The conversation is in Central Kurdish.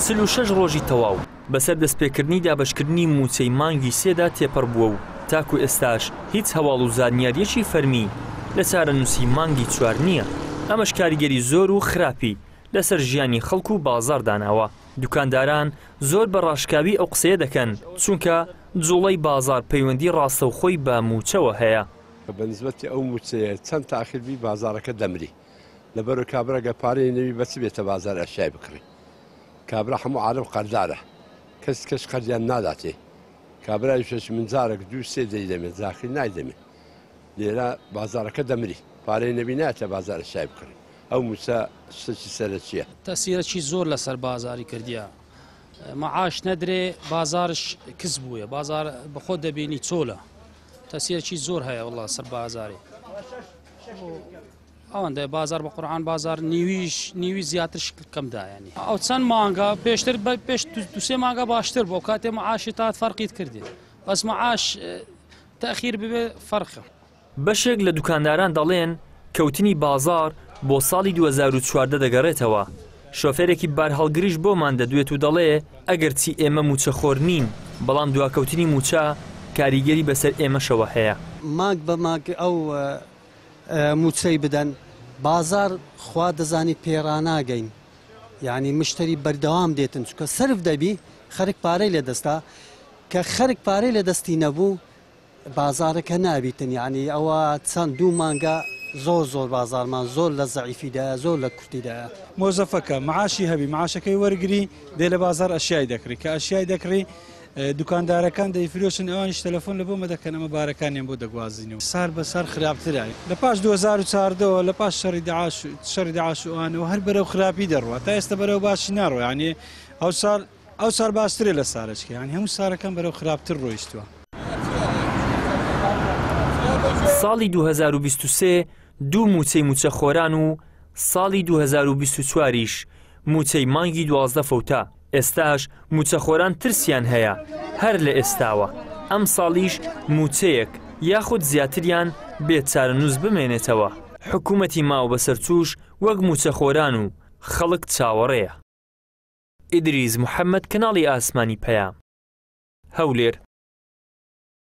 46 ڕۆژی تەواو بەسەر دەستپێکردنی دابەشکردنی موچەی مانگی سێدا تێپەڕ بووە و تاکو ئێستاش هیچ هەواڵ و زانیاریەکی فەرمی لە چارەنووسی مانگی چوار نییە. ئەمەش کاریگەری زۆر و خراپی لەسەر ژیانی خەڵک و بازار داناوە. دوکانداران زۆر بە ڕاشکاوی ئەو قسەیە دەکەن چونکە جوڵەی بازار پەیوەندی ڕاستەوخۆی بە موچەوە هەیە. بەنسبەتی ئەو موچەیە چەند تاخیربی بازارەکە دەمری لەبەرەوە کابراگە پارەی نەوی بەچ بێتە بازار ئەشیای بکڕی. کابرا هەموو عالم قەردارە، کەس قەردیان ناداتێ. کابرای شەش منجارێک دوو سێ دەی دەمێت زاخی نایدەمێت. لێرە بازارەکە دەمری پارەی نەبی نایەتە بازار ئەشیای بکڕی. ئەو موچە شتێکی سەرەکییە. تەسیرەکی زۆر لەسەر بازاری کردیە. مەعاش نەدرێ بازارش کز بووە، بازار بەخۆ دەبینی چۆلە. تەسیرەکی زۆر هەیە وەڵڵا سەر بازاری. ئەوەندە بازار بە قورعان بازار نیوی زیاتر شکل کەمدا ینی. ئەو چەند مانگە پێشتر پێش دوسێ مانگە باشتر بۆ کاتێ مەعاشی تات فەرقیت کردی. بەس مەعاش تەخیر ببێ فەرقە. بەشێک لە دوکانداران دەڵێن کەوتنی بازار بۆ ساڵی 2014 دەگەڕێتەوە. شۆفێرێکی بارهەڵگریش بۆمان دەدوێت و دەڵێ ئەگەر چی ئێمە موچەخۆر نین بەڵام دواکەوتنی موچە کاریگەری بەسەر ئێمەشەوە هەیە. ماگ بە ماگ ئەو موچەی بدەن بازار خوا دەزانی پێڕاناگەین، یعنی مشتری بەردەوام دێتن چکە سرف دەبی خەرک پارەی لە دەستا کە خەرک پارەی لە دەستی نەبوو بازارەکە نابیتن. یعنی ئەوە چەند دوو مانگە زۆر بازارمان زۆر لە زەعیفیدا زۆر لە کورتیدا. مۆزەفەکە معاشی هەبی معاشەکەی وەرگری دێ لە بازار ئەشیای دەکڕی کە ئەشیای دەکڕی دوکاندارەکان دەیفرۆشن ئەوانیش تەلەفۆن لە بۆ مەدەکەن ئەمە بارەکانیان بۆ دەگوازینەوە. سار بەسەر خراپترە لە پاش 2014 لە پاش شەڕی داعش وانەوە هەر بەرەو خراپی دەڕوە تا ئێستا بەرەو باشی ناڕۆ. یعنی ئەو ساڵ باشترێ لە سارەچکە، یعنی هەموو سارەکان بەرەو خراپتر ڕۆیشتووە. ساڵی 2023 دوو موچەی موچەخۆران و ساڵی 2024ش موچەی مانگی 12 فەوتا. ئێستاش موچەخۆران ترسیان هەیە هەر لە ئێستاوە ئەم ساڵیش موچەیەک یاخود زیاتریان بێت چارەنووس بمێنێتەوە. حکوومەتی ماوە بەسەرچوش وەک موچەخۆران و خەڵک چاوەڕێیە. ئیدریس محەممەد، کەناڵی ئاسمانی پەیام، هەولێر.